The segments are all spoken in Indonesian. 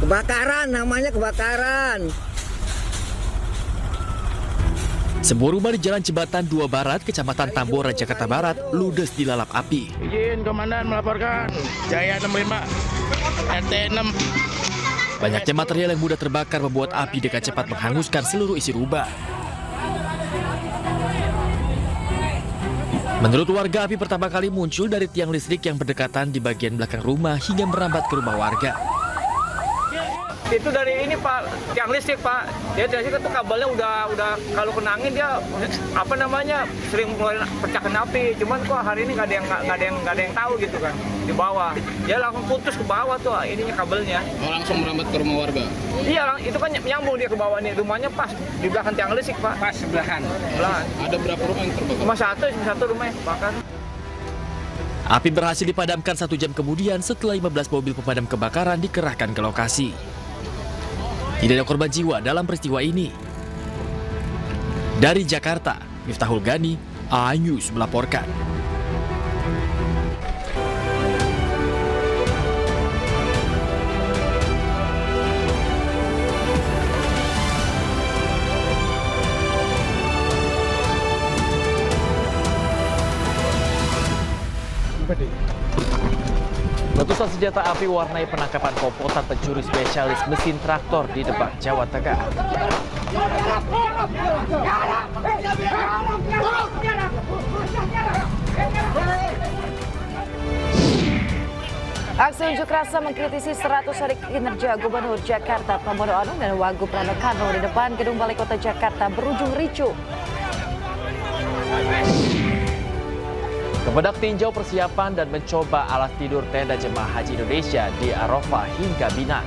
Kebakaran, namanya kebakaran. Sebuah rumah di Jalan Jembatan 2 Barat, Kecamatan Tambora, Jakarta Barat, ludes dilalap api. Izin Komandan melaporkan, Jaya 65, RT 6. Banyaknya material yang mudah terbakar membuat api dengan cepat menghanguskan seluruh isi rumah. Menurut warga, api pertama kali muncul dari tiang listrik yang berdekatan di bagian belakang rumah hingga merambat ke rumah warga. Itu dari ini Pak, tiang listrik Pak. Dia dari situ kabelnya udah kalau kena angin dia sering mulai pecahkan api. Cuman kok hari ini nggak ada yang tahu gitu kan di bawah. Dia langsung putus ke bawah tuh ininya kabelnya. Oh, langsung merambat ke rumah warga. Iya, itu kan nyambung dia ke bawah nih. Rumahnya pas di belakang tiang listrik Pak. Pas sebelahan. Ada berapa rumah yang terbakar? Cuma satu rumah yang kebakar. Api berhasil dipadamkan 1 jam kemudian setelah 15 mobil pemadam kebakaran dikerahkan ke lokasi. Tidak ada korban jiwa dalam peristiwa ini. Dari Jakarta, Miftahul Gani, iNews melaporkan. Letusan senjata api warnai penangkapan komplotan pencuri spesialis mesin traktor di Demak, Jawa Tengah. Aksi unjuk rasa mengkritisi 100 hari kinerja Gubernur Jakarta Pramono Anung dan Wagub Rano Karno di depan Gedung Balai Kota Jakarta berujung ricuh. Kemenak tinjau persiapan dan mencoba alas tidur tenda jemaah haji Indonesia di Arafah hingga Mina.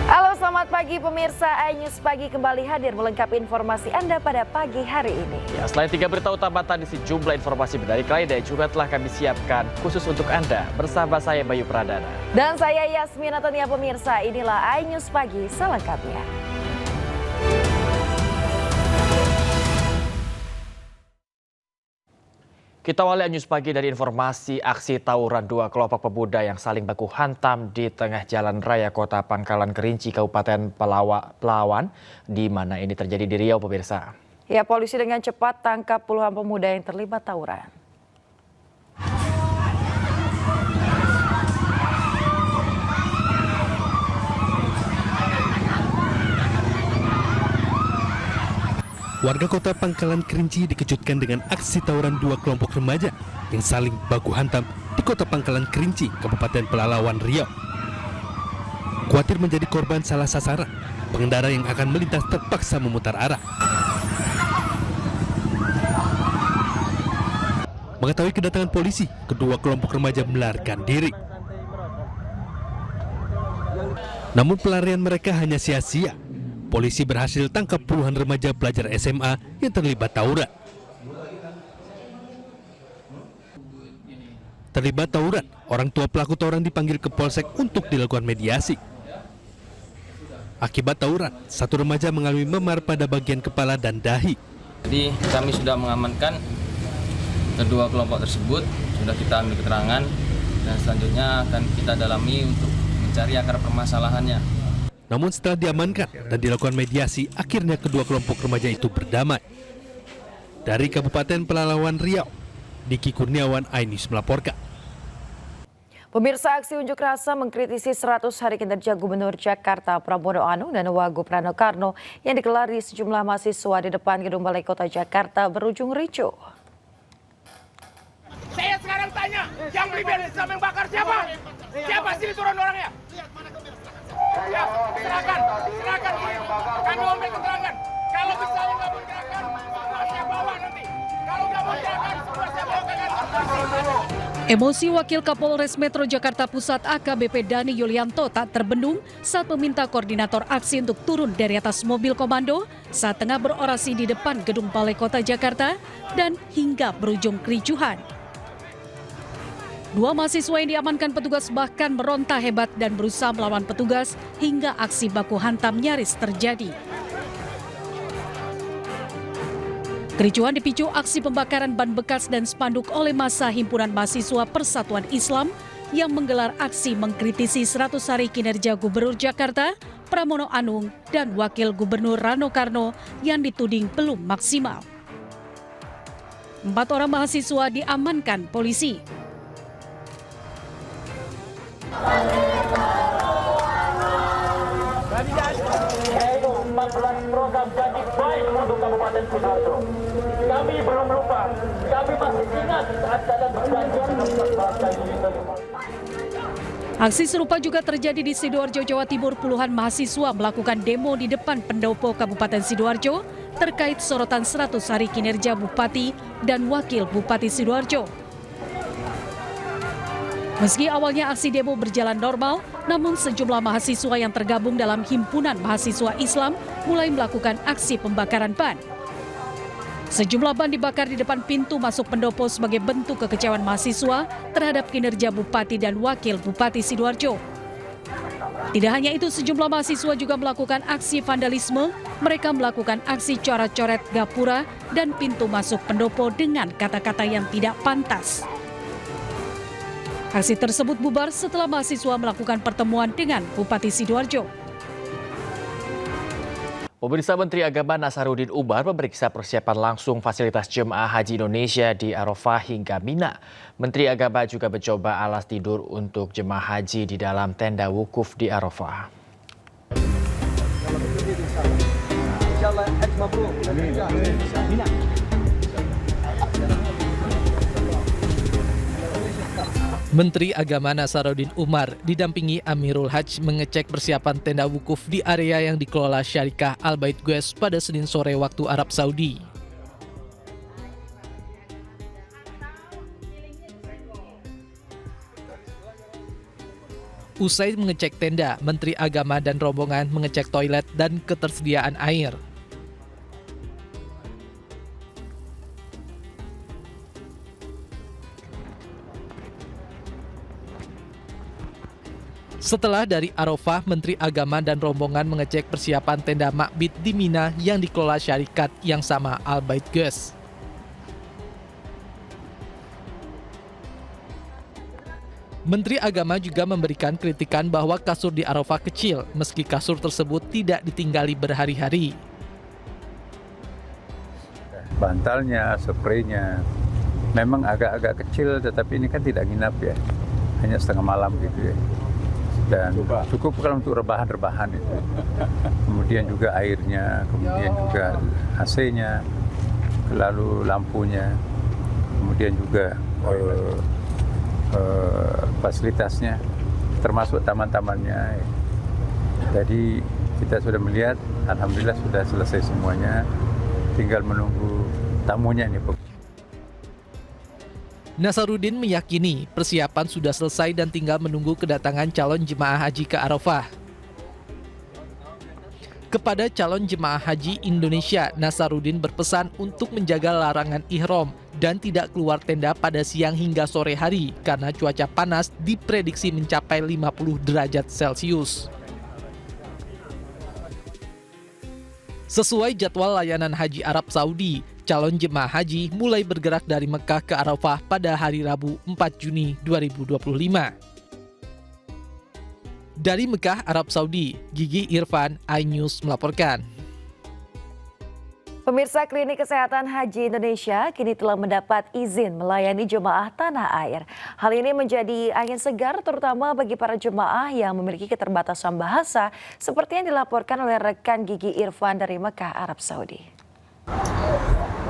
Halo, selamat pagi pemirsa. iNews Pagi kembali hadir melengkapi informasi Anda pada pagi hari ini. Ya, selain 3 berita utama tadi, sejumlah informasi menarik lainnya juga telah kami siapkan khusus untuk Anda bersama saya Bayu Pradana. Dan saya Yasmin Antonia pemirsa, inilah iNews Pagi selengkapnya. Kita awali iNews Pagi dari informasi aksi tawuran 2 kelompok pemuda yang saling baku hantam di tengah jalan raya Kota Pangkalan Kerinci, Kabupaten Pelawan, di mana ini terjadi di Riau, pemirsa. Ya, polisi dengan cepat tangkap puluhan pemuda yang terlibat tawuran. Warga Kota Pangkalan Kerinci dikejutkan dengan aksi tawuran 2 kelompok remaja yang saling baku hantam di Kota Pangkalan Kerinci, Kabupaten Pelalawan, Riau. Khawatir menjadi korban salah sasaran, pengendara yang akan melintas terpaksa memutar arah. Mengetahui kedatangan polisi, kedua kelompok remaja melarikan diri. Namun pelarian mereka hanya sia-sia. Polisi berhasil tangkap puluhan remaja pelajar SMA yang terlibat tawuran. Terlibat tawuran, orang tua pelaku tawuran dipanggil ke Polsek untuk dilakukan mediasi. Akibat tawuran, 1 remaja mengalami memar pada bagian kepala dan dahi. Jadi kami sudah mengamankan kedua kelompok tersebut, sudah kita ambil keterangan dan selanjutnya akan kita dalami untuk mencari akar permasalahannya. Namun setelah diamankan dan dilakukan mediasi, akhirnya kedua kelompok remaja itu berdamai. Dari Kabupaten Pelalawan, Riau, Diki Kurniawan, iNews melaporkan. Pemirsa, aksi unjuk rasa mengkritisi 100 hari kinerja Gubernur Jakarta Pramono Anung dan Wagub Rano Karno yang digelar di sejumlah mahasiswa di depan Gedung Balai Kota Jakarta berujung ricuh. Saya sekarang tanya, yang beli bensin sama yang bakar siapa? Siapa sih turun orangnya? Ya, silakan. Kami ambil keterangan. Kalau misalnya nggak mau gerakan, semua saya bawa nanti. Kalau nggak mau gerakan, semua saya bawa ke kantor. Emosi Wakil Kapolres Metro Jakarta Pusat AKBP Dani Yulianto tak terbendung saat meminta koordinator aksi untuk turun dari atas mobil komando saat tengah berorasi di depan Gedung Balai Kota Jakarta dan hingga berujung kericuhan. 2 mahasiswa yang diamankan petugas bahkan meronta hebat dan berusaha melawan petugas hingga aksi baku hantam nyaris terjadi. Kericuhan dipicu aksi pembakaran ban bekas dan spanduk oleh massa Himpunan Mahasiswa Persatuan Islam yang menggelar aksi mengkritisi 100 hari kinerja Gubernur Jakarta, Pramono Anung, dan Wakil Gubernur Rano Karno yang dituding belum maksimal. 4 orang mahasiswa diamankan polisi. Program jadi baik untuk Kabupaten Sidoarjo. Kami belum lupa, kami masih ingat saat kalian berjanji untuk bangsa Indonesia. Aksi serupa juga terjadi di Sidoarjo, Jawa Timur. Puluhan mahasiswa melakukan demo di depan pendopo Kabupaten Sidoarjo terkait sorotan 100 hari kinerja Bupati dan Wakil Bupati Sidoarjo. Meski awalnya aksi demo berjalan normal, namun sejumlah mahasiswa yang tergabung dalam Himpunan Mahasiswa Islam mulai melakukan aksi pembakaran ban. Sejumlah ban dibakar di depan pintu masuk pendopo sebagai bentuk kekecewaan mahasiswa terhadap kinerja Bupati dan Wakil Bupati Sidoarjo. Tidak hanya itu, sejumlah mahasiswa juga melakukan aksi vandalisme. Mereka melakukan aksi coret-coret gapura dan pintu masuk pendopo dengan kata-kata yang tidak pantas. Aksi tersebut bubar setelah mahasiswa melakukan pertemuan dengan Bupati Sidoarjo. Pemirsa, Menteri Agama Nasaruddin Umar memeriksa persiapan langsung fasilitas jemaah haji Indonesia di Arafah hingga Mina. Menteri Agama juga mencoba alas tidur untuk jemaah haji di dalam tenda wukuf di Arafah. Menteri Agama Nasaruddin Umar didampingi Amirul Hajj mengecek persiapan tenda wukuf di area yang dikelola Syarikah Al Bait Guest pada Senin sore waktu Arab Saudi. Usai mengecek tenda, Menteri Agama dan rombongan mengecek toilet dan ketersediaan air. Setelah dari Arafah, Menteri Agama dan rombongan mengecek persiapan tenda makbid di Mina yang dikelola syarikat yang sama Al Bait Guest. Menteri Agama juga memberikan kritikan bahwa kasur di Arafah kecil, meski kasur tersebut tidak ditinggali berhari-hari. Bantalnya, spraynya, memang agak-agak kecil, tetapi ini kan tidak nginap ya, hanya setengah malam gitu ya. Dan cukup kalau untuk rebahan-rebahan itu. Kemudian juga airnya, kemudian juga AC-nya, lalu lampunya, kemudian juga fasilitasnya, termasuk taman-tamannya. Jadi kita sudah melihat, alhamdulillah sudah selesai semuanya, tinggal menunggu tamunya ini. Nasaruddin meyakini persiapan sudah selesai dan tinggal menunggu kedatangan calon jemaah haji ke Arafah. Kepada calon jemaah haji Indonesia, Nasaruddin berpesan untuk menjaga larangan ihram dan tidak keluar tenda pada siang hingga sore hari karena cuaca panas diprediksi mencapai 50 derajat Celcius. Sesuai jadwal layanan haji Arab Saudi, calon jemaah haji mulai bergerak dari Mekah ke Arafah pada hari Rabu 4 Juni 2025. Dari Mekah, Arab Saudi, Gigi Irfan, iNews melaporkan. Pemirsa, Klinik Kesehatan Haji Indonesia kini telah mendapat izin melayani jemaah tanah air. Hal ini menjadi angin segar terutama bagi para jemaah yang memiliki keterbatasan bahasa seperti yang dilaporkan oleh rekan Gigi Irfan dari Mekah, Arab Saudi.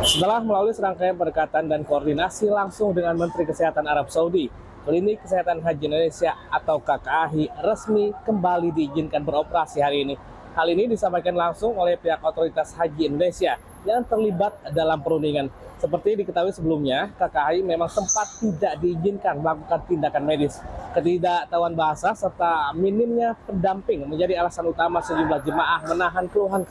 Setelah melalui serangkaian pendekatan dan koordinasi langsung dengan Menteri Kesehatan Arab Saudi, Klinik Kesehatan Haji Indonesia atau KKHI resmi kembali diizinkan beroperasi hari ini. Hal ini disampaikan langsung oleh pihak otoritas Haji Indonesia yang terlibat dalam perundingan. Seperti diketahui sebelumnya, KKHI memang sempat tidak diizinkan melakukan tindakan medis. Ketidaktahuan bahasa serta minimnya pendamping menjadi alasan utama sejumlah jemaah menahan keluhan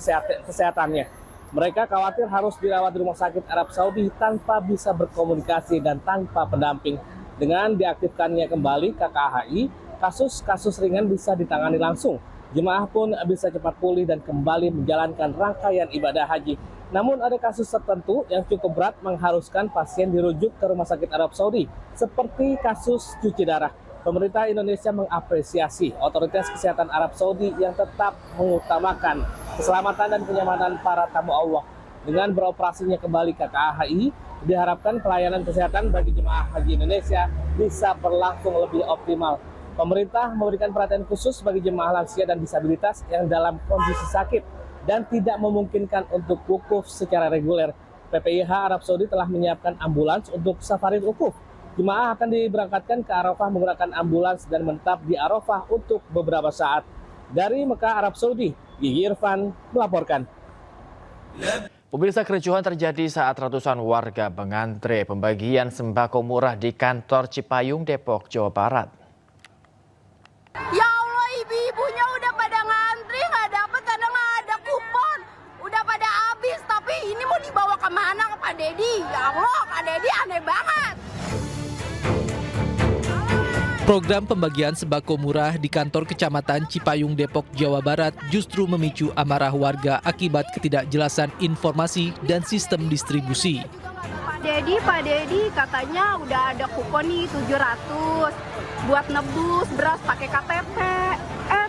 kesehatannya. Mereka khawatir harus dirawat di rumah sakit Arab Saudi tanpa bisa berkomunikasi dan tanpa pendamping. Dengan diaktifkannya kembali KKHI, kasus-kasus ringan bisa ditangani langsung. Jemaah pun bisa cepat pulih dan kembali menjalankan rangkaian ibadah haji. Namun ada kasus tertentu yang cukup berat mengharuskan pasien dirujuk ke rumah sakit Arab Saudi, seperti kasus cuci darah. Pemerintah Indonesia mengapresiasi otoritas kesehatan Arab Saudi yang tetap mengutamakan keselamatan dan kenyamanan para tamu Allah. Dengan beroperasinya kembali KKAHI, diharapkan pelayanan kesehatan bagi jemaah haji Indonesia bisa berlangsung lebih optimal. Pemerintah memberikan perhatian khusus bagi jemaah lansia dan disabilitas yang dalam kondisi sakit dan tidak memungkinkan untuk wukuf secara reguler. PPIH Arab Saudi telah menyiapkan ambulans untuk safari wukuf. Jemaah akan diberangkatkan ke Arafah menggunakan ambulans dan menetap di Arafah untuk beberapa saat. Dari Mekah, Arab Saudi, Gigi Irfan melaporkan. Pemirsa, kericuhan terjadi saat ratusan warga mengantre pembagian sembako murah di kantor Cipayung, Depok, Jawa Barat. Ya Allah, ibu-ibunya udah pada ngantri, nggak dapet karena nggak ada kupon. Udah pada habis, tapi ini mau dibawa kemana ke Pak Dedi? Ya Allah, Pak Dedi aneh banget. Program pembagian sembako murah di kantor Kecamatan Cipayung, Depok, Jawa Barat justru memicu amarah warga akibat ketidakjelasan informasi dan sistem distribusi. Pak Dedi katanya udah ada kupon nih 700 buat nebus beras pakai KTP.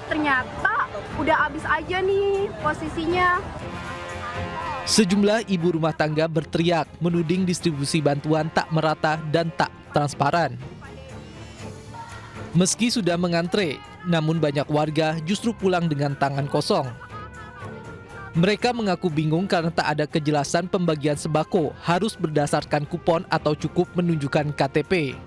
Ternyata udah habis aja nih posisinya. Sejumlah ibu rumah tangga berteriak menuding distribusi bantuan tak merata dan tak transparan. Meski sudah mengantre, namun banyak warga justru pulang dengan tangan kosong. Mereka mengaku bingung karena tak ada kejelasan pembagian sembako harus berdasarkan kupon atau cukup menunjukkan KTP.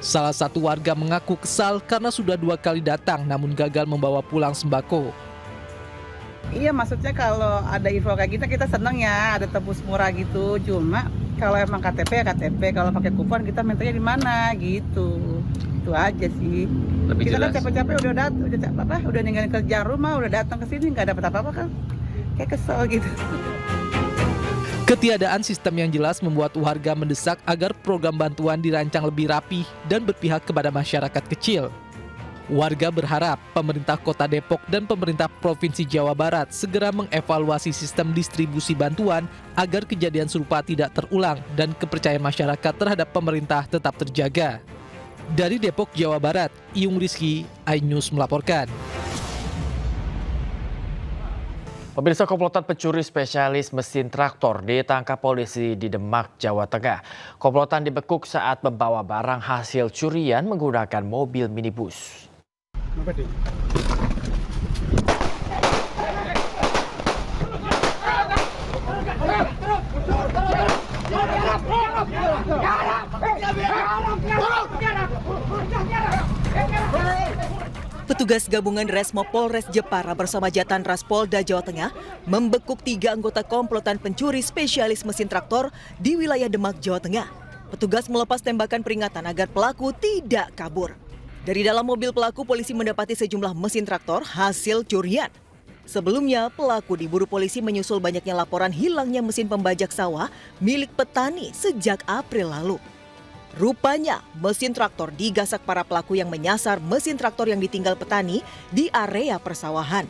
Salah satu warga mengaku kesal karena sudah 2 kali datang namun gagal membawa pulang sembako. Iya, maksudnya kalau ada info kayak gitu kita seneng ya, ada tebus murah gitu. Cuma kalau emang KTP ya KTP, kalau pakai kupon kita mintanya di mana gitu. Itu aja sih. Lebih kita jelas. kan capek-capek udah ninggalin kerjaan rumah, udah datang ke sini nggak dapat apa-apa kan. Kayak kesel gitu. Ketiadaan sistem yang jelas membuat warga mendesak agar program bantuan dirancang lebih rapi dan berpihak kepada masyarakat kecil. Warga berharap pemerintah Kota Depok dan pemerintah Provinsi Jawa Barat segera mengevaluasi sistem distribusi bantuan agar kejadian serupa tidak terulang dan kepercayaan masyarakat terhadap pemerintah tetap terjaga. Dari Depok, Jawa Barat, Iyung Rizky, iNews melaporkan. Pemirsa, komplotan pencuri spesialis mesin traktor ditangkap polisi di Demak, Jawa Tengah. Komplotan dibekuk saat membawa barang hasil curian menggunakan mobil minibus. Petugas gabungan Resmo Polres Jepara bersama Jatan Ras Polda Jawa Tengah membekuk 3 anggota komplotan pencuri spesialis mesin traktor di wilayah Demak, Jawa Tengah. Petugas melepas tembakan peringatan agar pelaku tidak kabur. Dari dalam mobil pelaku, polisi mendapati sejumlah mesin traktor hasil curian. Sebelumnya, pelaku diburu polisi menyusul banyaknya laporan hilangnya mesin pembajak sawah milik petani sejak April lalu. Rupanya, mesin traktor digasak para pelaku yang menyasar mesin traktor yang ditinggal petani di area persawahan.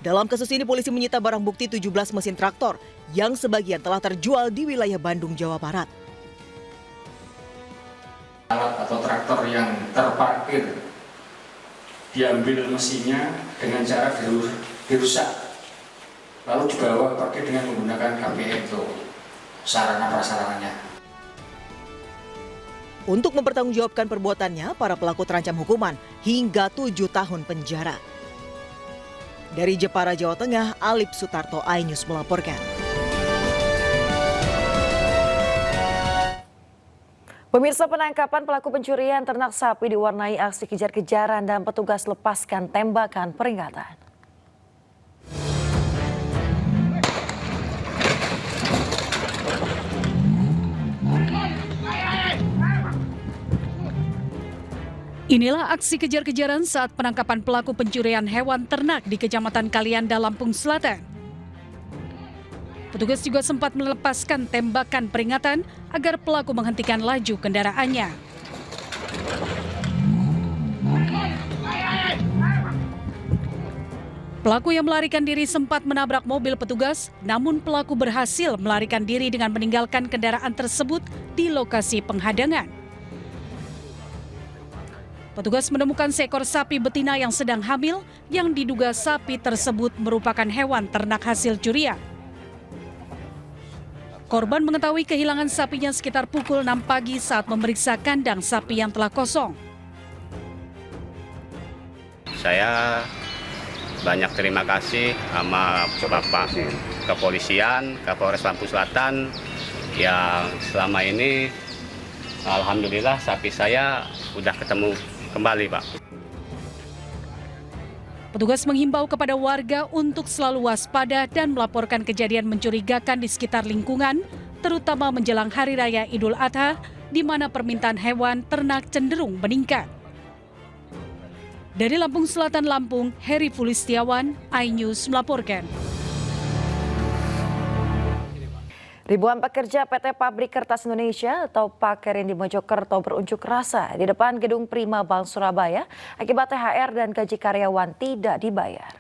Dalam kasus ini, polisi menyita barang bukti 17 mesin traktor yang sebagian telah terjual di wilayah Bandung, Jawa Barat. Alat atau traktor yang terparkir diambil mesinnya dengan cara dirusak, lalu dibawa pergi dengan menggunakan KPM itu sarana prasarananya. Untuk mempertanggungjawabkan perbuatannya, para pelaku terancam hukuman hingga 7 tahun penjara. Dari Jepara, Jawa Tengah, Alip Sutarto, iNews melaporkan. Pemirsa, penangkapan pelaku pencurian ternak sapi diwarnai aksi kejar-kejaran dan petugas lepaskan tembakan peringatan. Inilah aksi kejar-kejaran saat penangkapan pelaku pencurian hewan ternak di Kecamatan Kalianda, Lampung Selatan. Petugas juga sempat melepaskan tembakan peringatan agar pelaku menghentikan laju kendaraannya. Pelaku yang melarikan diri sempat menabrak mobil petugas, namun pelaku berhasil melarikan diri dengan meninggalkan kendaraan tersebut di lokasi penghadangan. Petugas menemukan seekor sapi betina yang sedang hamil yang diduga sapi tersebut merupakan hewan ternak hasil curian. Korban mengetahui kehilangan sapinya sekitar pukul 6 pagi saat memeriksa kandang sapi yang telah kosong. Saya banyak terima kasih sama Bapak Kepolisian, Kapolres Lampung Selatan yang selama ini alhamdulillah sapi saya udah ketemu kembali, Pak. Petugas menghimbau kepada warga untuk selalu waspada dan melaporkan kejadian mencurigakan di sekitar lingkungan, terutama menjelang Hari Raya Idul Adha, di mana permintaan hewan ternak cenderung meningkat. Dari Lampung Selatan, Lampung, Heri Fulistiawan, iNews melaporkan. Ribuan pekerja PT Pabrik Kertas Indonesia atau Pakerin di Mojokerto berunjuk rasa di depan Gedung Prima Bank Surabaya akibat THR dan gaji karyawan tidak dibayar.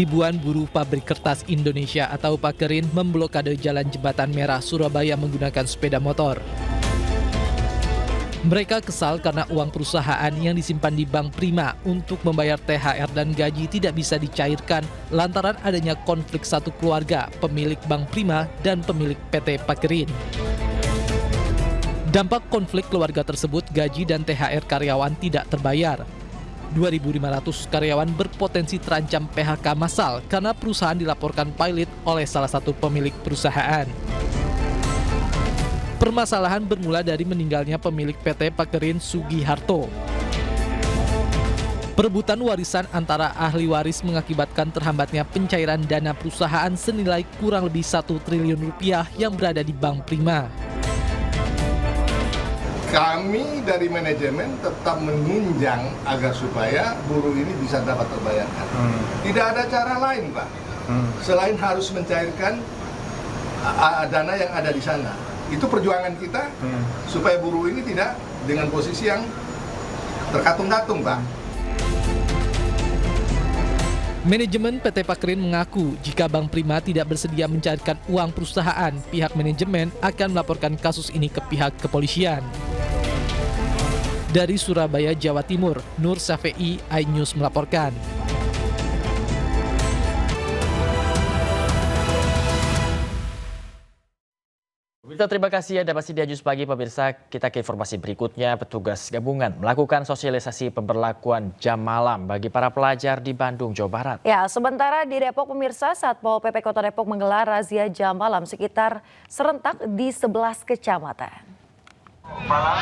Ribuan buruh Pabrik Kertas Indonesia atau Pakerin memblokade Jalan Jembatan Merah Surabaya menggunakan sepeda motor. Mereka kesal karena uang perusahaan yang disimpan di Bank Prima untuk membayar THR dan gaji tidak bisa dicairkan lantaran adanya konflik satu keluarga, pemilik Bank Prima dan pemilik PT Pakerin. Dampak konflik keluarga tersebut, gaji dan THR karyawan tidak terbayar. 2.500 karyawan berpotensi terancam PHK massal karena perusahaan dilaporkan pilot oleh salah satu pemilik perusahaan. Permasalahan bermula dari meninggalnya pemilik PT Pakerin Sugiharto. Perebutan warisan antara ahli waris mengakibatkan terhambatnya pencairan dana perusahaan senilai kurang lebih 1 triliun rupiah yang berada di Bank Prima. Kami dari manajemen tetap menunjang agar supaya buruh ini bisa dapat terbayarkan. Tidak ada cara lain, Pak, selain harus mencairkan dana yang ada di sana. Itu perjuangan kita supaya buruh ini tidak dengan posisi yang terkatung-katung, Pak. Manajemen PT Pakerin mengaku jika Bank Prima tidak bersedia mencairkan uang perusahaan, pihak manajemen akan melaporkan kasus ini ke pihak kepolisian. Dari Surabaya, Jawa Timur, Nur Safei, iNews melaporkan. Pemirsa, terima kasih Anda masih di iNews Pagi. Pemirsa, kita ke informasi berikutnya. Petugas gabungan melakukan sosialisasi pemberlakuan jam malam bagi para pelajar di Bandung, Jawa Barat. Ya, sementara di Depok, pemirsa, Satpol PP Kota Depok menggelar razia jam malam sekitar serentak di 11 kecamatan. Malam,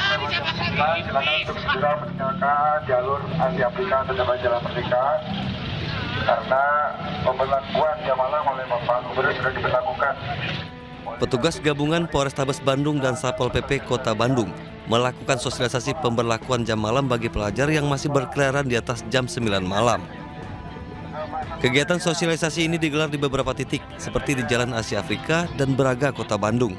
silakan untuk segera meninggalkan jalur anti aplikasi dan Jalan Merdeka karena pemberlakuan jam malam oleh Bapak Gubernur sudah diberlakukan. Petugas gabungan Polrestabes Bandung dan Satpol PP Kota Bandung melakukan sosialisasi pemberlakuan jam malam bagi pelajar yang masih berkeliaran di atas jam 9 malam. Kegiatan sosialisasi ini digelar di beberapa titik seperti di Jalan Asia Afrika dan Braga, Kota Bandung.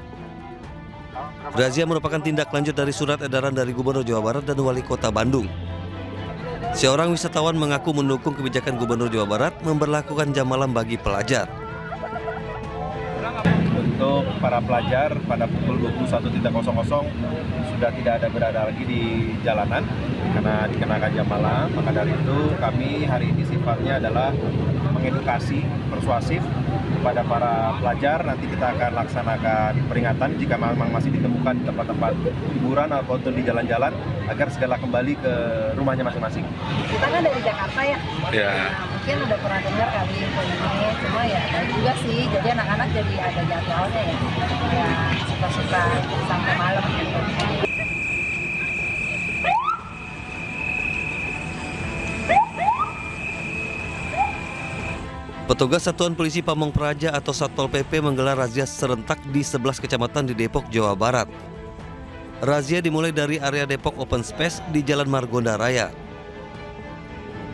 Razia merupakan tindak lanjut dari surat edaran dari Gubernur Jawa Barat dan Wali Kota Bandung. Seorang wisatawan mengaku mendukung kebijakan Gubernur Jawa Barat memberlakukan jam malam bagi pelajar. Untuk para pelajar pada pukul 21.00 sudah tidak ada berada lagi di jalanan karena dikenakan jam malam. Maka dari itu kami hari ini sifatnya adalah mengedukasi, persuasif kepada para pelajar. Nanti kita akan laksanakan peringatan jika memang masih ditemukan di tempat-tempat hiburan ataupun di jalan-jalan agar segera kembali ke rumahnya masing-masing. Kita kan dari Jakarta ya. Mungkin udah pernah dengar kali info ini, cuma ya ada juga sih. Jadi anak-anak jadi ada jadwalnya ya. Ya suka-suka sampai malam gitu. Petugas Satuan Polisi Pamong Praja atau Satpol PP menggelar razia serentak di 11 kecamatan di Depok, Jawa Barat. Razia dimulai dari area Depok Open Space di Jalan Margonda Raya.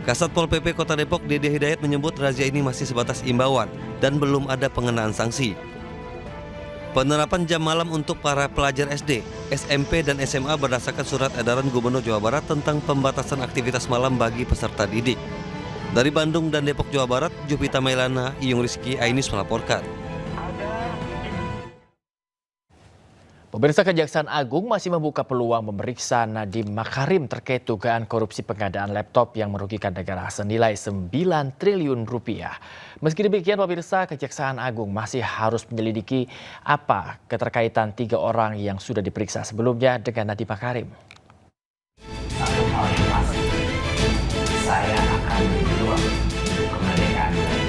Kasatpol PP Kota Depok, Dede Hidayat menyebut razia ini masih sebatas imbauan dan belum ada pengenaan sanksi. Penerapan jam malam untuk para pelajar SD, SMP, dan SMA berdasarkan surat edaran Gubernur Jawa Barat tentang pembatasan aktivitas malam bagi peserta didik. Dari Bandung dan Depok, Jawa Barat, Jupita Mailana, Iyung Rizky, iNews melaporkan. Pemirsa, Kejaksaan Agung masih membuka peluang memeriksa Nadiem Makarim terkait dugaan korupsi pengadaan laptop yang merugikan negara senilai 9 triliun rupiah. Meski demikian, pemirsa, Kejaksaan Agung masih harus menyelidiki apa keterkaitan 3 orang yang sudah diperiksa sebelumnya dengan Nadiem Makarim. Satu hal yang pasti, saya akan berjuang untuk kemerdekaan belajar.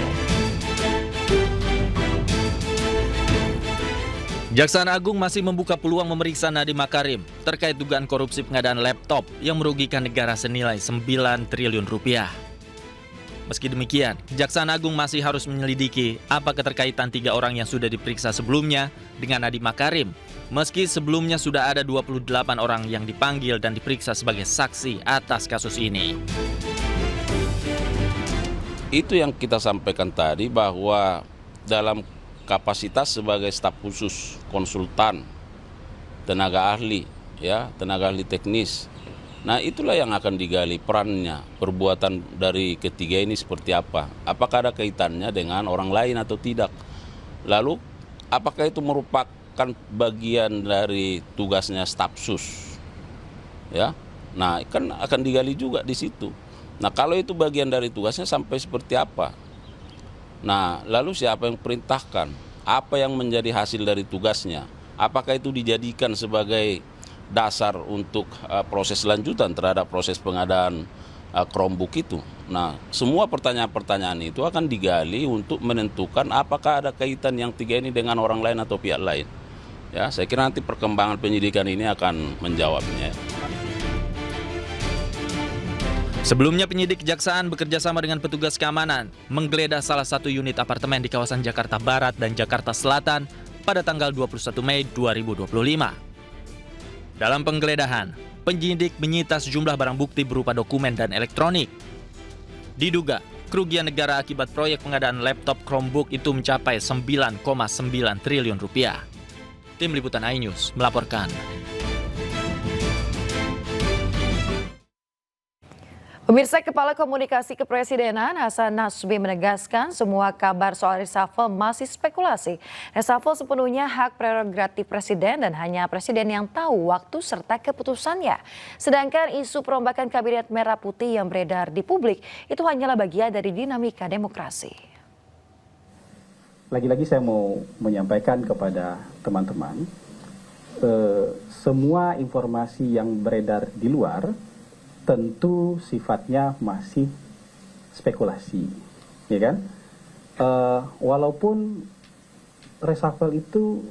Kejaksaan Agung masih membuka peluang memeriksa Nadiem Makarim terkait dugaan korupsi pengadaan laptop yang merugikan negara senilai 9 triliun rupiah. Meski demikian, Kejaksaan Agung masih harus menyelidiki apa keterkaitan 3 orang yang sudah diperiksa sebelumnya dengan Nadiem Makarim, meski sebelumnya sudah ada 28 orang yang dipanggil dan diperiksa sebagai saksi atas kasus ini. Itu yang kita sampaikan tadi, bahwa dalam kapasitas sebagai staf khusus, konsultan, tenaga ahli, tenaga ahli teknis. Nah, itulah yang akan digali perannya, perbuatan dari ketiga ini seperti apa. Apakah ada kaitannya dengan orang lain atau tidak? Lalu, apakah itu merupakan bagian dari tugasnya staf khusus? Nah, kan akan digali juga di situ. Nah, kalau itu bagian dari tugasnya sampai seperti apa? Nah, lalu siapa yang perintahkan? Apa yang menjadi hasil dari tugasnya? Apakah itu dijadikan sebagai dasar untuk proses lanjutan terhadap proses pengadaan Chromebook itu? Nah, semua pertanyaan-pertanyaan itu akan digali untuk menentukan apakah ada kaitan yang 3 ini dengan orang lain atau pihak lain. Ya, saya kira nanti perkembangan penyidikan ini akan menjawabnya. Sebelumnya, penyidik Kejaksaan bekerja sama dengan petugas keamanan menggeledah salah satu unit apartemen di kawasan Jakarta Barat dan Jakarta Selatan pada tanggal 21 Mei 2025. Dalam penggeledahan, penyidik menyita sejumlah barang bukti berupa dokumen dan elektronik. Diduga, kerugian negara akibat proyek pengadaan laptop Chromebook itu mencapai 9,9 triliun rupiah. Tim Liputan iNews melaporkan. Pemirsa, Kepala Komunikasi Kepresidenan Hasan Nasbi menegaskan semua kabar soal reshuffle masih spekulasi. Reshuffle sepenuhnya hak prerogatif Presiden dan hanya Presiden yang tahu waktu serta keputusannya. Sedangkan isu perombakan Kabinet Merah Putih yang beredar di publik itu hanyalah bagian dari dinamika demokrasi. Lagi-lagi saya mau menyampaikan kepada teman-teman, semua informasi yang beredar di luar tentu sifatnya masih spekulasi, ya kan? Walaupun reshuffle itu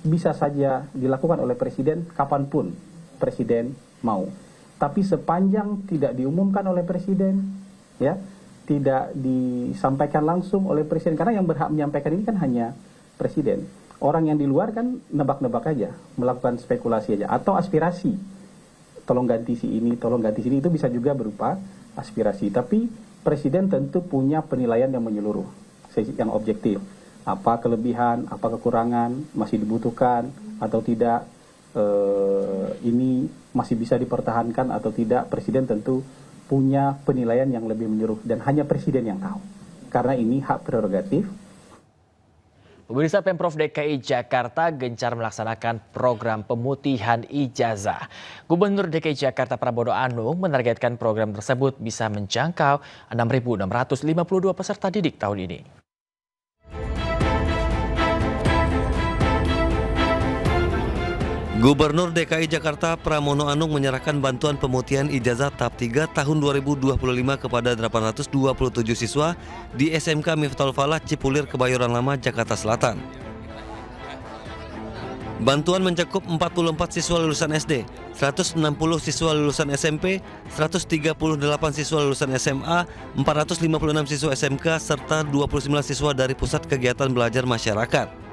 bisa saja dilakukan oleh Presiden kapanpun Presiden mau, tapi sepanjang tidak diumumkan oleh Presiden, ya, tidak disampaikan langsung oleh Presiden, karena yang berhak menyampaikan ini kan hanya Presiden. Orang yang di luar kan nebak-nebak aja, melakukan spekulasi aja, atau aspirasi. Tolong ganti si ini, tolong ganti sini, itu bisa juga berupa aspirasi. Tapi Presiden tentu punya penilaian yang menyeluruh, yang objektif. Apa kelebihan, apa kekurangan, masih dibutuhkan atau tidak, ini masih bisa dipertahankan atau tidak. Presiden tentu punya penilaian yang lebih menyeluruh dan hanya Presiden yang tahu. Karena ini hak prerogatif. Pemirsa, Pemprov DKI Jakarta gencar melaksanakan program pemutihan ijazah. Gubernur DKI Jakarta Pramono Anung menargetkan program tersebut bisa menjangkau 6.652 peserta didik tahun ini. Gubernur DKI Jakarta Pramono Anung menyerahkan bantuan pemutihan ijazah tahap 3 tahun 2025 kepada 827 siswa di SMK Miftahul Falah Cipulir, Kebayoran Lama, Jakarta Selatan. Bantuan mencakup 44 siswa lulusan SD, 160 siswa lulusan SMP, 138 siswa lulusan SMA, 456 siswa SMK, serta 29 siswa dari Pusat Kegiatan Belajar Masyarakat.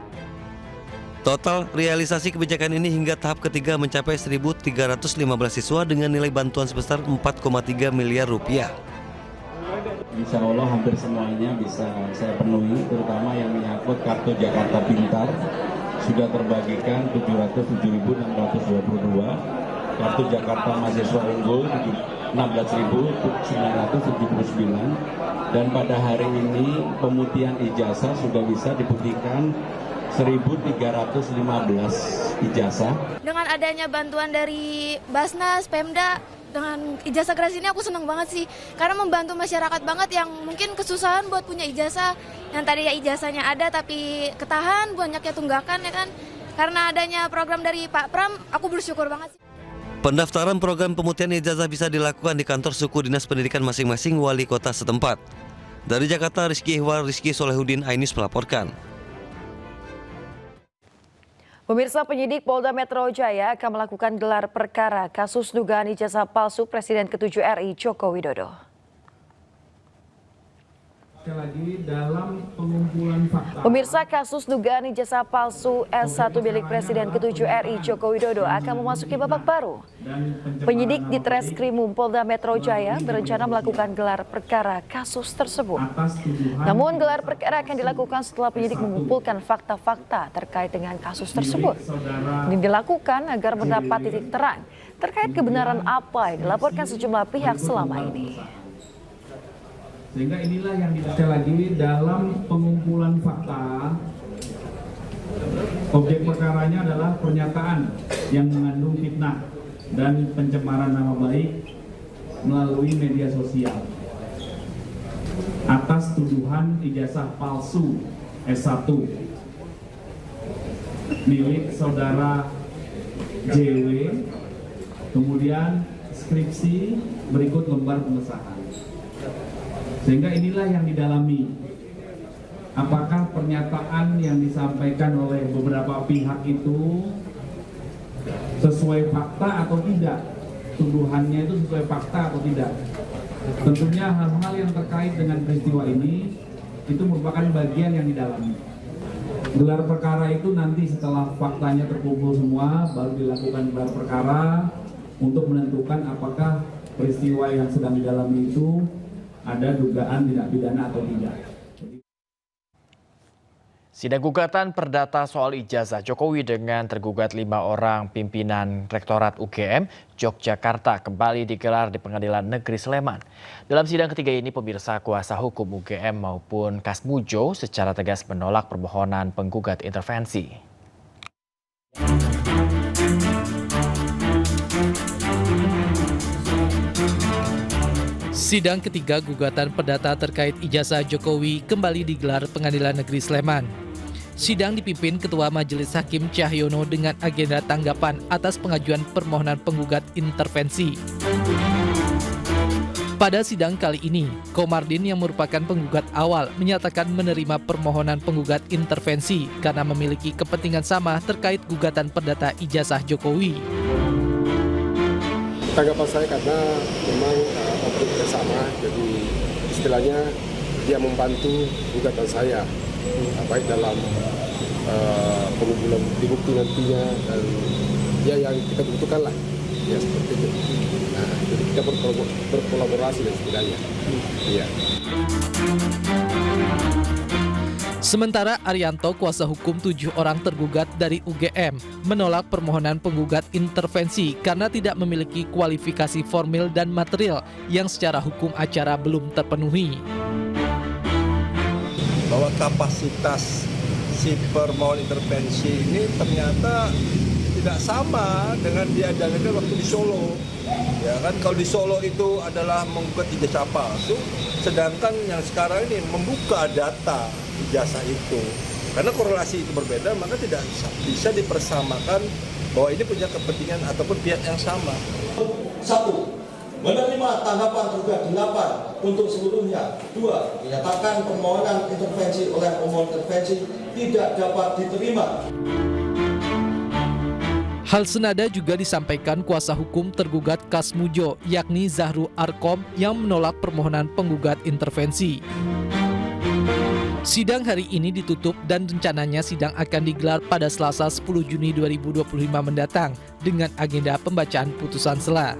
Total realisasi kebijakan ini hingga tahap ketiga mencapai 1.315 siswa dengan nilai bantuan sebesar 4,3 miliar rupiah. Insya Allah hampir semuanya bisa saya penuhi, terutama yang menyangkut kartu Jakarta Pintar. sudah terbagikan 707.622, kartu Jakarta Mahasiswa Unggul 16.979, dan pada hari ini pemutihan ijazah sudah bisa diputihkan 1.315 ijazah. Dengan adanya bantuan dari Basnas, Pemda, dengan ijazah gratis ini aku senang banget sih. Karena membantu masyarakat banget yang mungkin kesusahan buat punya ijazah. Yang tadi ya ijazahnya ada tapi ketahan, banyaknya tunggakan ya kan. Karena adanya program dari Pak Pram, aku bersyukur banget sih. Pendaftaran program pemutihan ijazah bisa dilakukan di kantor suku dinas pendidikan masing-masing wali kota setempat. Dari Jakarta, Rizky Ihwal, Rizky Solehuddin, iNews melaporkan. Pemirsa, penyidik Polda Metro Jaya akan melakukan gelar perkara kasus dugaan ijazah palsu Presiden ke-7 RI Joko Widodo. Pemirsa, kasus dugaan ijazah palsu S1 milik Presiden ke-7 RI Joko Widodo akan memasuki babak baru. Penyidik di Treskrimum Polda Metro Jaya berencana melakukan gelar perkara kasus tersebut. Namun gelar perkara akan dilakukan setelah penyidik mengumpulkan fakta-fakta terkait dengan kasus tersebut. Ini dilakukan agar mendapat titik terang terkait kebenaran apa yang dilaporkan sejumlah pihak selama ini. Sehingga inilah yang dilakukan lagi dalam pengumpulan fakta. Objek perkaranya adalah pernyataan yang mengandung fitnah dan pencemaran nama baik melalui media sosial atas tuduhan ijazah palsu S1 milik saudara JW, kemudian skripsi berikut lembar pengesahan. Sehingga inilah yang didalami, apakah pernyataan yang disampaikan oleh beberapa pihak itu sesuai fakta atau tidak, tuduhannya itu sesuai fakta atau tidak. Tentunya hal-hal yang terkait dengan peristiwa ini itu merupakan bagian yang didalami. Gelar perkara itu nanti setelah faktanya terkumpul semua baru dilakukan gelar perkara untuk menentukan apakah peristiwa yang sedang didalami itu ada dugaan tindak pidana atau tidak. Sidang gugatan perdata soal ijazah Jokowi dengan tergugat 5 orang pimpinan Rektorat UGM Yogyakarta kembali digelar di Pengadilan Negeri Sleman. Dalam sidang ketiga ini, pemirsa, kuasa hukum UGM maupun Kasmujo secara tegas menolak permohonan penggugat intervensi. Sidang ketiga gugatan perdata terkait ijazah Jokowi kembali digelar Pengadilan Negeri Sleman. Sidang dipimpin Ketua Majelis Hakim Cahyono dengan agenda tanggapan atas pengajuan permohonan penggugat intervensi. Pada sidang kali ini, Komardin yang merupakan penggugat awal menyatakan menerima permohonan penggugat intervensi karena memiliki kepentingan sama terkait gugatan perdata ijazah Jokowi. Tanggapan saya karena memang objeknya sama, jadi istilahnya dia membantu gugatan saya, baik dalam pengumpulan bukti nantinya dan ya yang kita butuhkan lah, ya seperti itu. Nah, jadi kita berkolaborasi dan sebagainya. Iya. Sementara Arianto, kuasa hukum 7 orang tergugat dari UGM, menolak permohonan penggugat intervensi karena tidak memiliki kualifikasi formil dan material yang secara hukum acara belum terpenuhi. Bahwa kapasitas si permohon intervensi ini ternyata tidak sama dengan diajarkan waktu di Solo. Ya kan, kalau di Solo itu adalah menggugat ijazah palsu, sedangkan yang sekarang ini membuka data ijazah itu. Karena korelasi itu berbeda, maka tidak bisa dipersamakan bahwa ini punya kepentingan ataupun pihak yang sama. 1. Menerima tanggapan tergugat 8 untuk seluruhnya. 2. Menyatakan permohonan intervensi oleh pemohon intervensi tidak dapat diterima. Hal senada juga disampaikan kuasa hukum tergugat Kasmujo, yakni Zahru Arkom, yang menolak permohonan penggugat intervensi. Sidang hari ini ditutup dan rencananya sidang akan digelar pada Selasa 10 Juni 2025 mendatang dengan agenda pembacaan putusan sela.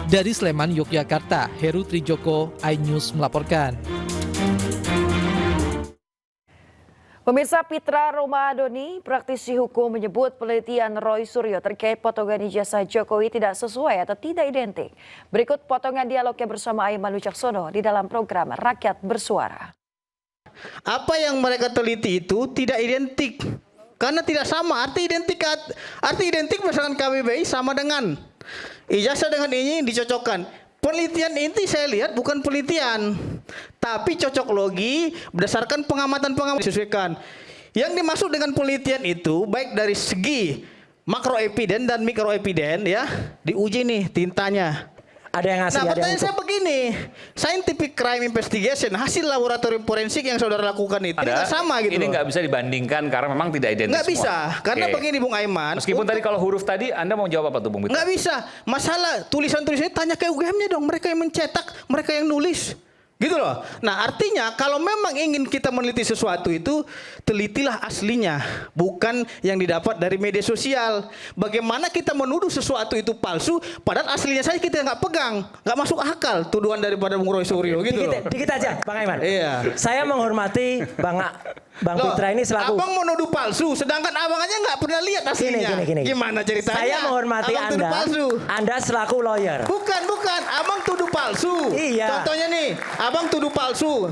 Dari Sleman, Yogyakarta, Heru Trijoko, iNews melaporkan. Pemirsa, Pitra Romadoni, praktisi hukum, menyebut penelitian Roy Suryo terkait potongan ijazah Jokowi tidak sesuai atau tidak identik. Berikut potongan dialognya bersama Aiman Wicaksono di dalam program Rakyat Bersuara. Apa yang mereka teliti itu tidak identik, karena tidak sama. Arti identik berdasarkan KBBI sama dengan ijazah dengan ini dicocokkan. Penelitian ini saya lihat bukan penelitian, tapi cocok logi berdasarkan pengamatan disesuaikan. Yang dimaksud dengan penelitian itu baik dari segi makroepiden dan mikroepiden ya, diuji nih tintanya. Ada yang asli, nah, pertanyaan saya begini, scientific crime investigation, hasil laboratorium forensik yang saudara lakukan itu nggak sama gitu. Ini nggak bisa dibandingkan karena memang tidak identik. Nggak bisa, karena begini Bung Aiman. Meskipun tadi kalau huruf tadi, Anda mau jawab apa tuh Bung Pitra? Nggak bisa, masalah tulisan-tulisannya tanya ke UGM-nya dong, mereka yang mencetak, mereka yang nulis. Gitu loh. Nah artinya kalau memang ingin kita meneliti sesuatu itu, telitilah aslinya, bukan yang didapat dari media sosial. Bagaimana kita menuduh sesuatu itu palsu, padahal aslinya saja kita nggak pegang, nggak masuk akal tuduhan daripada Bung Roy Suryo gitu loh. Dikit aja, Bang Aiman. Iya. Saya menghormati Bang Pitra ini selaku. Abang menuduh palsu, sedangkan abang aja nggak pernah lihat aslinya. Gini. Gimana ceritanya? Saya menghormati abang tuduh palsu. Anda selaku lawyer. Bukan. Abang tuduh palsu. Iya. Contohnya nih, abang tuduh palsu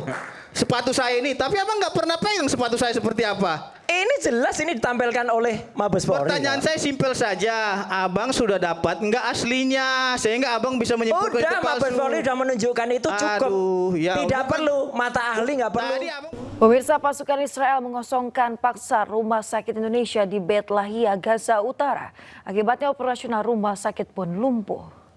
sepatu saya ini, tapi abang nggak pernah pegang sepatu saya seperti apa. Ini jelas ini ditampilkan oleh Mabes Polri. Pertanyaan saya simpel saja, abang sudah dapat nggak aslinya sehingga abang bisa menyimpulkan itu palsu. Mabes Polri sudah menunjukkan itu cukup. Tidak perlu mata ahli, nggak perlu. Pemirsa, pasukan Israel mengosongkan paksa rumah sakit Indonesia di Bet Lahia, Gaza Utara. Akibatnya operasional rumah sakit pun lumpuh.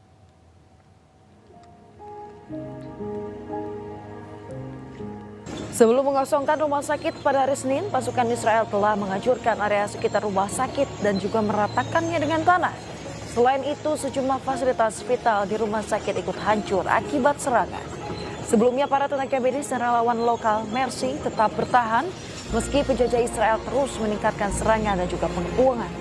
Sebelum mengosongkan rumah sakit pada hari Senin, pasukan Israel telah menghancurkan area sekitar rumah sakit dan juga meratakannya dengan tanah. Selain itu, sejumlah fasilitas vital di rumah sakit ikut hancur akibat serangan. Sebelumnya, para tenaga medis dan relawan lokal Mercy tetap bertahan meski penjajah Israel terus meningkatkan serangan dan juga pengepungan.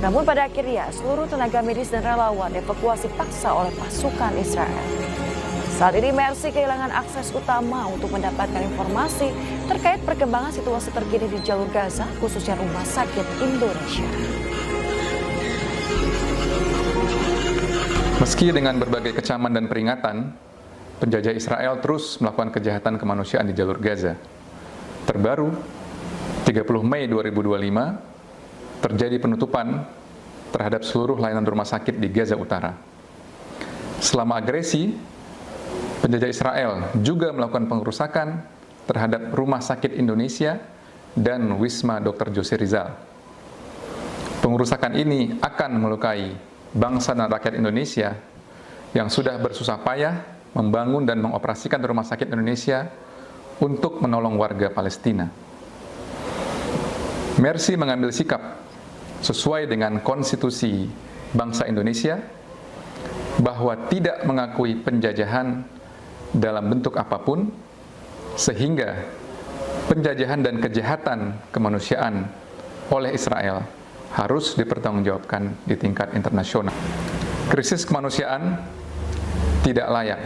Namun pada akhirnya, seluruh tenaga medis dan relawan dievakuasi paksa oleh pasukan Israel. Saat ini Mercy kehilangan akses utama untuk mendapatkan informasi terkait perkembangan situasi terkini di jalur Gaza, khususnya rumah sakit Indonesia. Meski dengan berbagai kecaman dan peringatan, penjajah Israel terus melakukan kejahatan kemanusiaan di jalur Gaza. Terbaru, 30 Mei 2025, terjadi penutupan terhadap seluruh layanan rumah sakit di Gaza Utara. Selama agresi, penjajah Israel juga melakukan pengerusakan terhadap Rumah Sakit Indonesia dan Wisma Dr. Jose Rizal. Pengerusakan ini akan melukai bangsa dan rakyat Indonesia yang sudah bersusah payah membangun dan mengoperasikan Rumah Sakit Indonesia untuk menolong warga Palestina. Mercy mengambil sikap sesuai dengan konstitusi bangsa Indonesia bahwa tidak mengakui penjajahan dalam bentuk apapun, sehingga penjajahan dan kejahatan kemanusiaan oleh Israel harus dipertanggungjawabkan di tingkat internasional. Krisis kemanusiaan tidak layak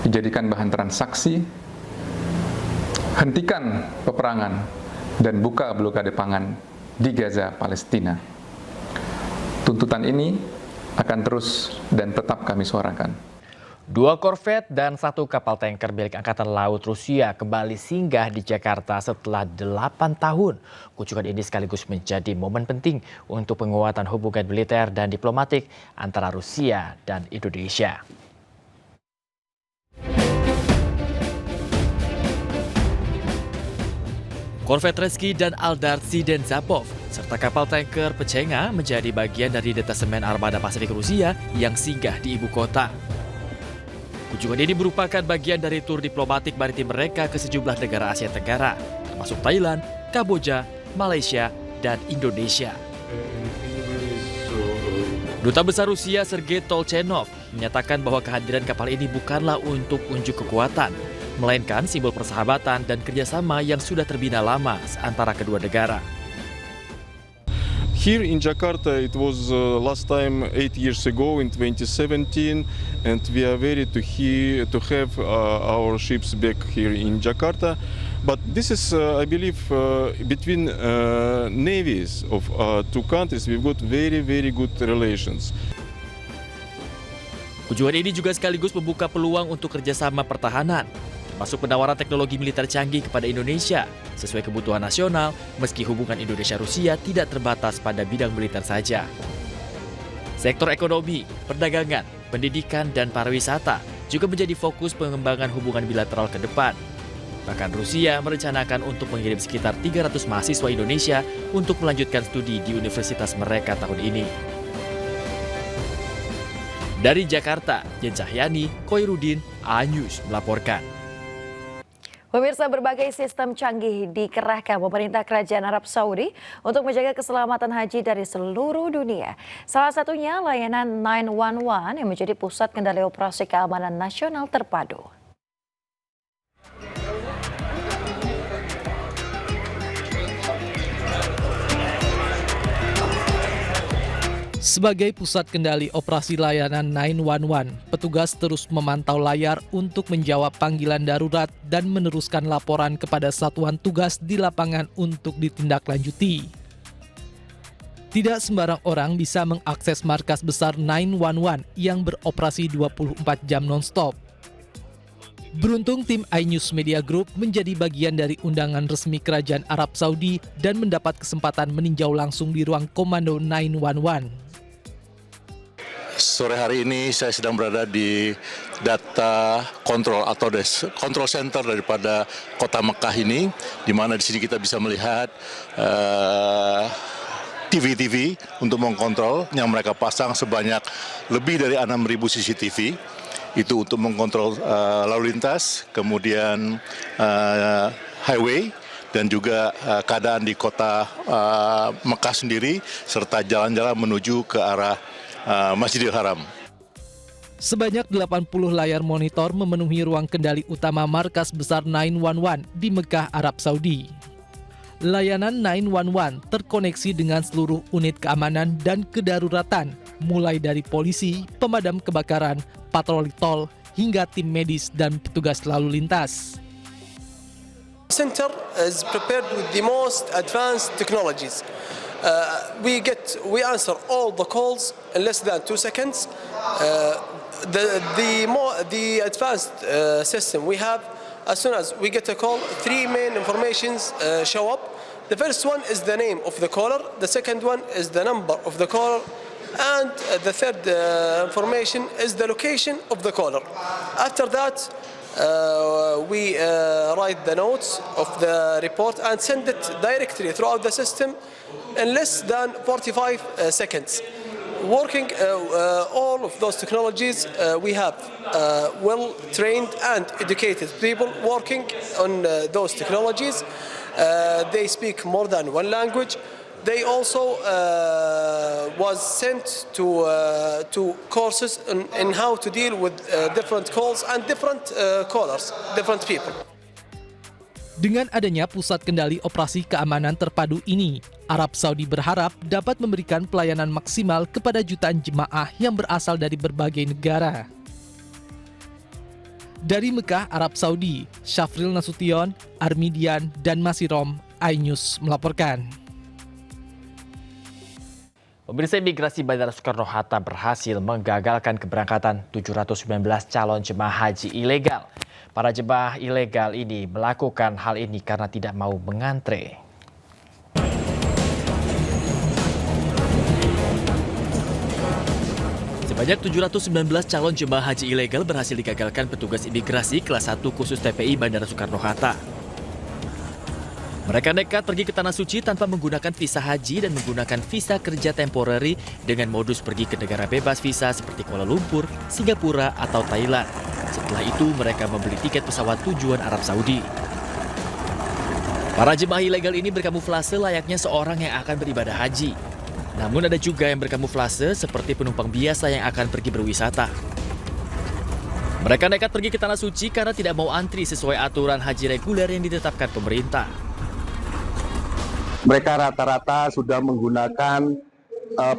dijadikan bahan transaksi. Hentikan peperangan dan buka blokade pangan di Gaza, Palestina. Tuntutan ini akan terus dan tetap kami suarakan. 2 korvet dan 1 kapal tanker milik Angkatan Laut Rusia kembali singgah di Jakarta setelah 8 tahun. Kunjungan ini sekaligus menjadi momen penting untuk penguatan hubungan militer dan diplomatik antara Rusia dan Indonesia. Korvet Reski dan Aldar Zidenzapov serta kapal tanker Pecenga menjadi bagian dari detasemen armada Pasifik Rusia yang singgah di ibu kota. Kunjungan ini merupakan bagian dari tur diplomatik maritim mereka ke sejumlah negara Asia Tenggara, termasuk Thailand, Kamboja, Malaysia, dan Indonesia. Duta Besar Rusia Sergei Tolchenov menyatakan bahwa kehadiran kapal ini bukanlah untuk unjuk kekuatan, melainkan simbol persahabatan dan kerjasama yang sudah terbina lama antara kedua negara. Here in Jakarta, it was last time 8 years ago in 2017, and we are very to have our ships back here in Jakarta. But this is, I believe, between navies of two countries, we've got very, very good relations. Kunjungan ini juga sekaligus membuka peluang untuk kerjasama pertahanan, termasuk penawaran teknologi militer canggih kepada Indonesia sesuai kebutuhan nasional, meski hubungan Indonesia-Rusia tidak terbatas pada bidang militer saja. Sektor ekonomi, perdagangan, pendidikan, dan pariwisata juga menjadi fokus pengembangan hubungan bilateral ke depan. Bahkan Rusia merencanakan untuk mengirim sekitar 300 mahasiswa Indonesia untuk melanjutkan studi di universitas mereka tahun ini. Dari Jakarta, Yen Cahyani, Koirudin, A-News melaporkan. Pemirsa, berbagai sistem canggih dikerahkan pemerintah Kerajaan Arab Saudi untuk menjaga keselamatan haji dari seluruh dunia. Salah satunya layanan 911 yang menjadi pusat kendali operasi keamanan nasional terpadu. Sebagai pusat kendali operasi layanan 911, petugas terus memantau layar untuk menjawab panggilan darurat dan meneruskan laporan kepada satuan tugas di lapangan untuk ditindaklanjuti. Tidak sembarang orang bisa mengakses markas besar 911 yang beroperasi 24 jam non-stop. Beruntung tim iNews Media Group menjadi bagian dari undangan resmi Kerajaan Arab Saudi dan mendapat kesempatan meninjau langsung di ruang komando 911. Sore hari ini saya sedang berada di data kontrol atau control center daripada kota Mekah ini, di mana di sini kita bisa melihat TV-TV untuk mengkontrol yang mereka pasang sebanyak lebih dari 6.000 CCTV. Itu untuk mengkontrol lalu lintas, kemudian highway, dan juga keadaan di kota Mekah sendiri, serta jalan-jalan menuju ke arah Masjidil Haram. Sebanyak 80 layar monitor memenuhi ruang kendali utama markas besar 911 di Mekah, Arab Saudi. Layanan 911 terkoneksi dengan seluruh unit keamanan dan kedaruratan, mulai dari polisi, pemadam kebakaran, patroli tol, hingga tim medis dan petugas lalu lintas. Center is prepared with the most advanced technologies. We answer all the calls in less than 2 seconds. The advanced system we have, as soon as we get a call, 3 main informations show up. The first one is the name of the caller. The second one is the number of the caller. And the third information is the location of the caller. After that, we write the notes of the report and send it directly throughout the system in less than 45 seconds. Working all of those technologies, we have well-trained and educated people working on those technologies. They speak more than one language. They also was sent to courses in how to deal with different calls and different callers, different people. Dengan adanya pusat kendali operasi keamanan terpadu ini, Arab Saudi berharap dapat memberikan pelayanan maksimal kepada jutaan jemaah yang berasal dari berbagai negara. Dari Mekah, Arab Saudi, Syafril Nasution, Armidian, dan Masirom, iNews melaporkan. Pemirsa, imigrasi Bandara Soekarno-Hatta berhasil menggagalkan keberangkatan 719 calon jemaah haji ilegal. Para jemaah ilegal ini melakukan hal ini karena tidak mau mengantre. Sebanyak 719 calon jemaah haji ilegal berhasil digagalkan petugas imigrasi kelas 1 khusus TPI Bandara Soekarno-Hatta. Mereka nekat pergi ke Tanah Suci tanpa menggunakan visa haji dan menggunakan visa kerja temporary dengan modus pergi ke negara bebas visa seperti Kuala Lumpur, Singapura, atau Thailand. Setelah itu mereka membeli tiket pesawat tujuan Arab Saudi. Para jemaah ilegal ini berkamuflase layaknya seorang yang akan beribadah haji. Namun ada juga yang berkamuflase seperti penumpang biasa yang akan pergi berwisata. Mereka nekat pergi ke Tanah Suci karena tidak mau antri sesuai aturan haji reguler yang ditetapkan pemerintah. Mereka rata-rata sudah menggunakan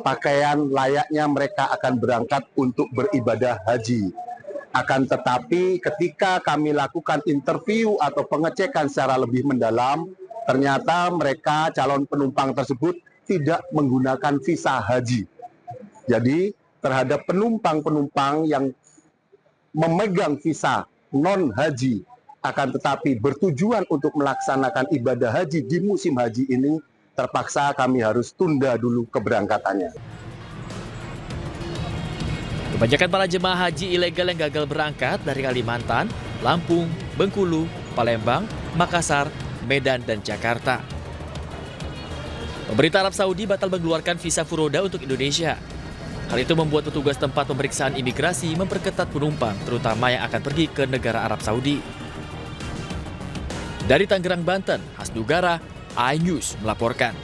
pakaian layaknya mereka akan berangkat untuk beribadah haji. Akan tetapi ketika kami lakukan interview atau pengecekan secara lebih mendalam, ternyata mereka calon penumpang tersebut tidak menggunakan visa haji. Jadi terhadap penumpang-penumpang yang memegang visa non-haji akan tetapi bertujuan untuk melaksanakan ibadah haji di musim haji ini, terpaksa kami harus tunda dulu keberangkatannya. Kebanyakan para jemaah haji ilegal yang gagal berangkat dari Kalimantan, Lampung, Bengkulu, Palembang, Makassar, Medan, dan Jakarta. Pemerintah Arab Saudi batal mengeluarkan visa furoda untuk Indonesia. Hal itu membuat petugas tempat pemeriksaan imigrasi memperketat penumpang, terutama yang akan pergi ke negara Arab Saudi. Dari Tangerang, Banten, Hasnugara, iNews melaporkan.